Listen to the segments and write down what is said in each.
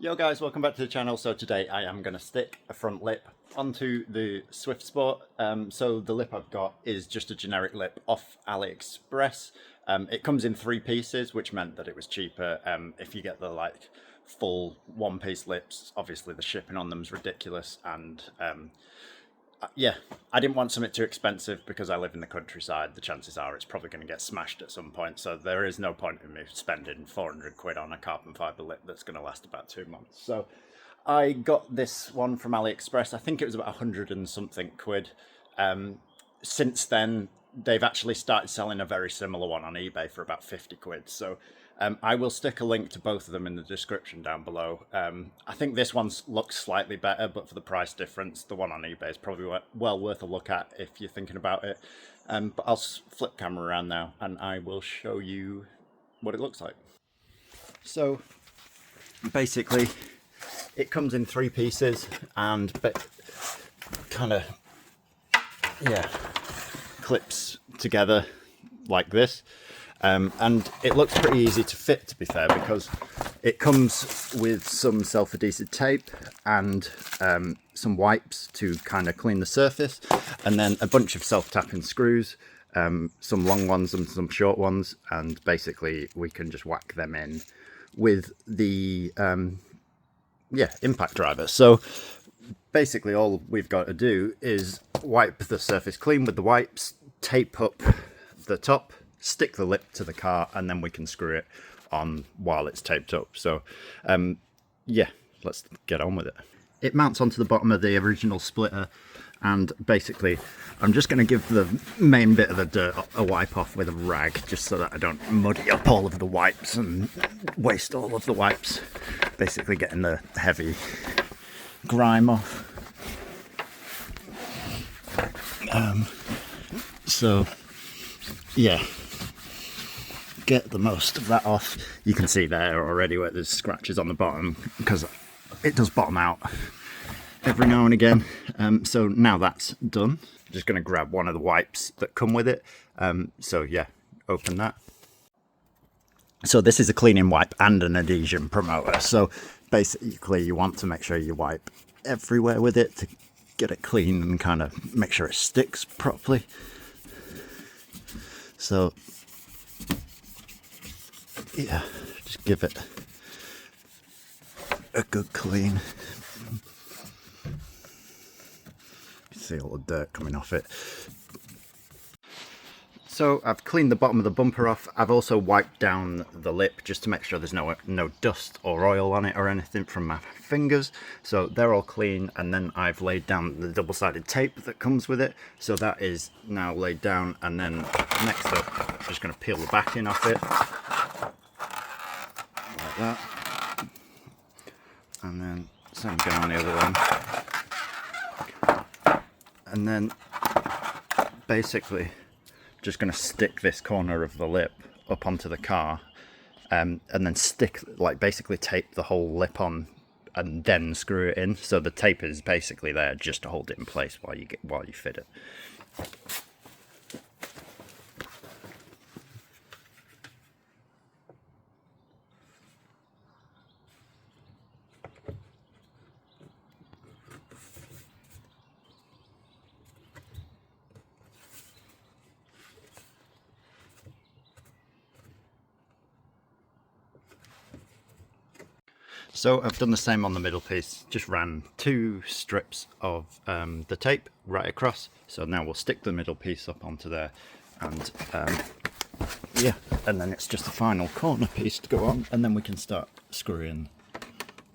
Yo guys, welcome back to the channel. So today I am going to stick a front lip onto the Swift Sport. So the lip I've got is just a generic lip off AliExpress. It comes in 3 pieces, which meant that it was cheaper. If you get the full one-piece lips, obviously the shipping on them is ridiculous, and yeah, I didn't want something too expensive because I live in the countryside. The chances are it's probably going to get smashed at some point, so there is no point in me spending 400 quid on a carbon fibre lip that's going to last about 2 months. So I got this one from AliExpress. I think it was about 100 and something quid. Since then, they've actually started selling a very similar one on eBay for about 50 quid. So I will stick a link to both of them in the description down below. I think this one looks slightly better, but for the price difference, the one on eBay is probably well worth a look at if you're thinking about it. But I'll flip camera around now and I will show you what it looks like. So basically, it comes in 3 pieces and kind of, yeah, clips together like this. And it looks pretty easy to fit, to be fair, because it comes with some self-adhesive tape and some wipes to kind of clean the surface, and then a bunch of self-tapping screws, some long ones and some short ones, and basically we can just whack them in with the impact driver. So basically all we've got to do is wipe the surface clean with the wipes, tape up the top, stick the lip to the car, and then we can screw it on while it's taped up. So yeah, let's get on with it. It mounts onto the bottom of the original splitter, and basically I'm just going to give the main bit of the dirt a wipe off with a rag, just so that I don't muddy up all of the wipes and waste all of the wipes, basically getting the heavy grime off. So yeah, get the most of that off. You can see there already where there's scratches on the bottom because it does bottom out every now and again. So now that's done, I'm just going to grab one of the wipes that come with it. So yeah, open that. So this is a cleaning wipe and an adhesion promoter. So basically you want to make sure you wipe everywhere with it to get it clean and kind of make sure it sticks properly. So yeah, just give it a good clean. You can see all the dirt coming off it. So I've cleaned the bottom of the bumper off. I've also wiped down the lip just to make sure there's no dust or oil on it or anything from my fingers. So they're all clean, and then I've laid down the double-sided tape that comes with it. So that is now laid down, and then next up, I'm just going to peel the backing off it. Like that. And then same going on the other one. And then basically just going to stick this corner of the lip up onto the car, and then basically tape the whole lip on and then screw it in. So the tape is basically there just to hold it in place while you fit it. So I've done the same on the middle piece, just ran 2 strips of the tape right across. So now we'll stick the middle piece up onto there, and yeah, and then it's just the final corner piece to go on, and then we can start screwing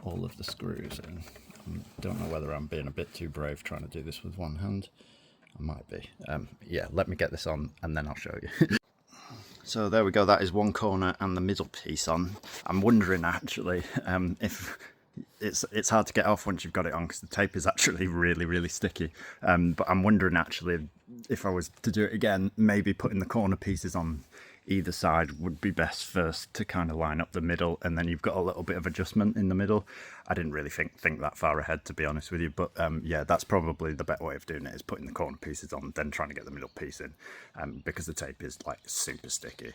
all of the screws in. I don't know whether I'm being a bit too brave trying to do this with one hand. I might be. Yeah, let me get this on and then I'll show you. So there we go, that is one corner and the middle piece on. I'm wondering actually if it's hard to get off once you've got it on because the tape is actually really sticky. But I'm wondering actually if I was to do it again, maybe putting the corner pieces on either side would be best first to kind of line up the middle, and then you've got a little bit of adjustment in the middle. I didn't really think that far ahead, to be honest with you, but yeah, that's probably the better way of doing it, is putting the corner pieces on, then trying to get the middle piece in, because the tape is like super sticky.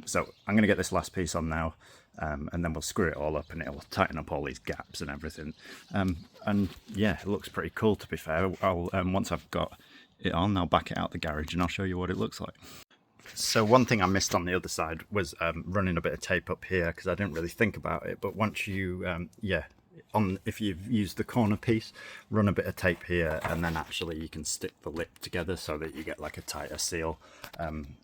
So I'm going to get this last piece on now, and then we'll screw it all up and it'll tighten up all these gaps and everything. And yeah, it looks pretty cool, to be fair. I'll once I've got it on, I'll back it out the garage and I'll show you what it looks like. So one thing I missed on the other side was running a bit of tape up here, because I didn't really think about it. But once you, if you've used the corner piece, run a bit of tape here, and then actually you can stick the lip together so that you get like a tighter seal.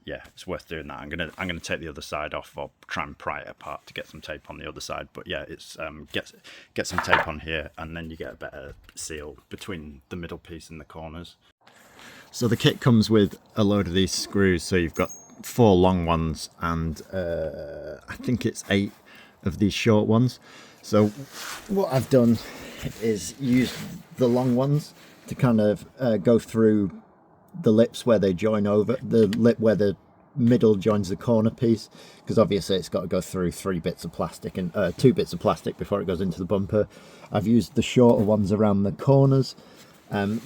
Yeah, it's worth doing that. I'm gonna take the other side off, or try and pry it apart to get some tape on the other side. But yeah, it's get some tape on here, and then you get a better seal between the middle piece and the corners. So the kit comes with a load of these screws. So you've got 4 long ones and I think it's 8 of these short ones. So what I've done is use the long ones to kind of go through the lips where they join over, the lip where the middle joins the corner piece, because obviously it's got to go through 3 bits of plastic and 2 bits of plastic before it goes into the bumper. I've used the shorter ones around the corners.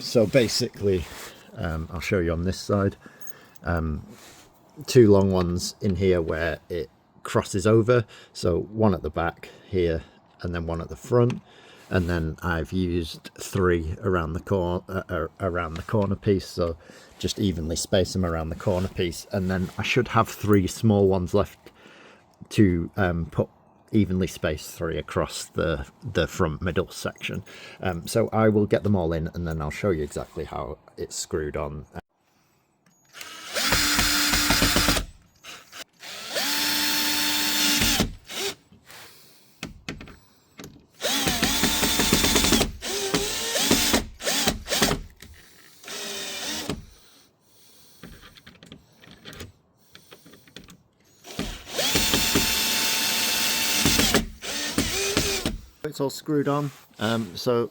So basically, I'll show you on this side, 2 long ones in here where it crosses over, so 1 at the back here and then 1 at the front, and then I've used 3 around the corner piece, so just evenly space them around the corner piece, and then I should have 3 small ones left to put evenly spaced 3 across the front middle section. So I will get them all in, and then I'll show you exactly how it's screwed on. It's all screwed on, so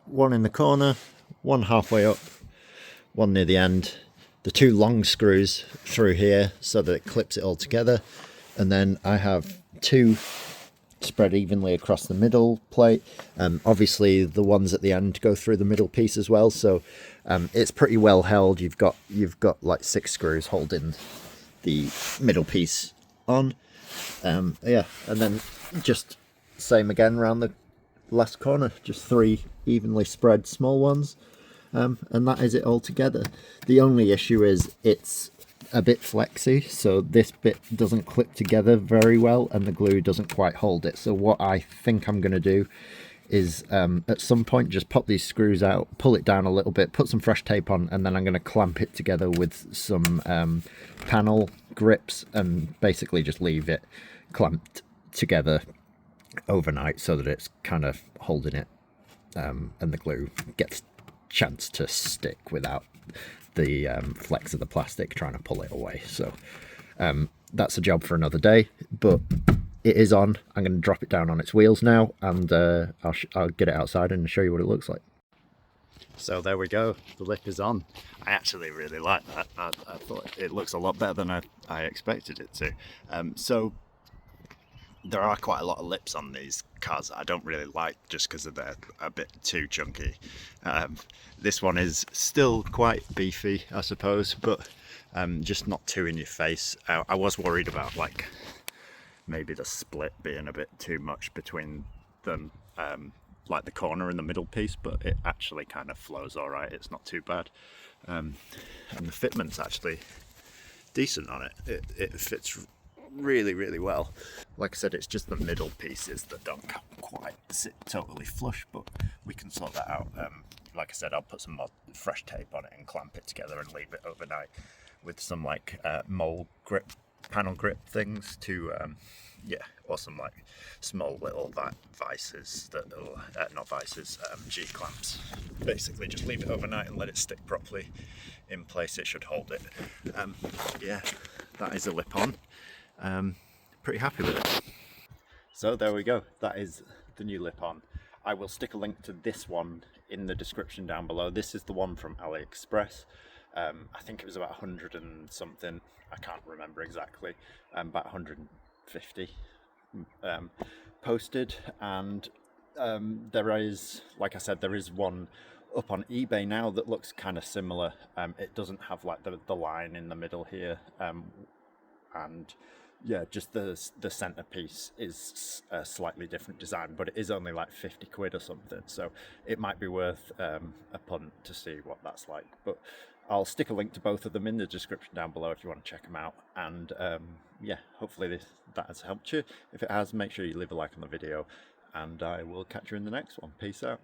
1 in the corner, 1 halfway up, 1 near the end, the 2 long screws through here so that it clips it all together, and then I have 2 spread evenly across the middle plate. Obviously the ones at the end go through the middle piece as well, so it's pretty well held. You've got like 6 screws holding the middle piece on. Yeah, and then just same again around the last corner, just 3 evenly spread small ones, and that is it all together. The only issue is it's a bit flexy, so this bit doesn't clip together very well and the glue doesn't quite hold it. So what I think I'm going to do is at some point just pop these screws out, pull it down a little bit, put some fresh tape on, and then I'm going to clamp it together with some panel grips and basically just leave it clamped together overnight so that it's kind of holding it, and the glue gets chance to stick without the flex of the plastic trying to pull it away. So that's a job for another day, but it is on. I'm going to drop it down on its wheels now, and I'll get it outside and show you what it looks like. So there we go, the lip is on. I actually really like that. I thought it looks a lot better than I expected it to. So there are quite a lot of lips on these cars that I don't really like, just because they're a bit too chunky. This one is still quite beefy, I suppose, but just not too in your face. I was worried about like maybe the split being a bit too much between them, like the corner and the middle piece, but it actually kind of flows all right. It's not too bad, and the fitment's actually decent on it. It fits really well. Like I said, it's just the middle pieces that don't quite sit totally flush, but we can sort that out. Like I said, I'll put some more fresh tape on it and clamp it together and leave it overnight with some like mold grip, panel grip things to or some like small little vices that'll not vices, G clamps. Basically just leave it overnight and let it stick properly in place. It should hold it. Yeah, that is a lip on. Pretty happy with it. So there we go, that is the new lip on. I will stick a link to this one in the description down below. This is the one from AliExpress. I think it was about 100 and something, I can't remember exactly, about 150 posted, and there is, like I said, there is one up on eBay now that looks kind of similar. It doesn't have like the line in the middle here, and Yeah, just the centerpiece is a slightly different design, but it is only like 50 quid or something, so it might be worth a punt to see what that's like. But I'll stick a link to both of them in the description down below if you want to check them out. And yeah, hopefully that has helped you. If it has, make sure you leave a like on the video, and I will catch you in the next one. Peace out.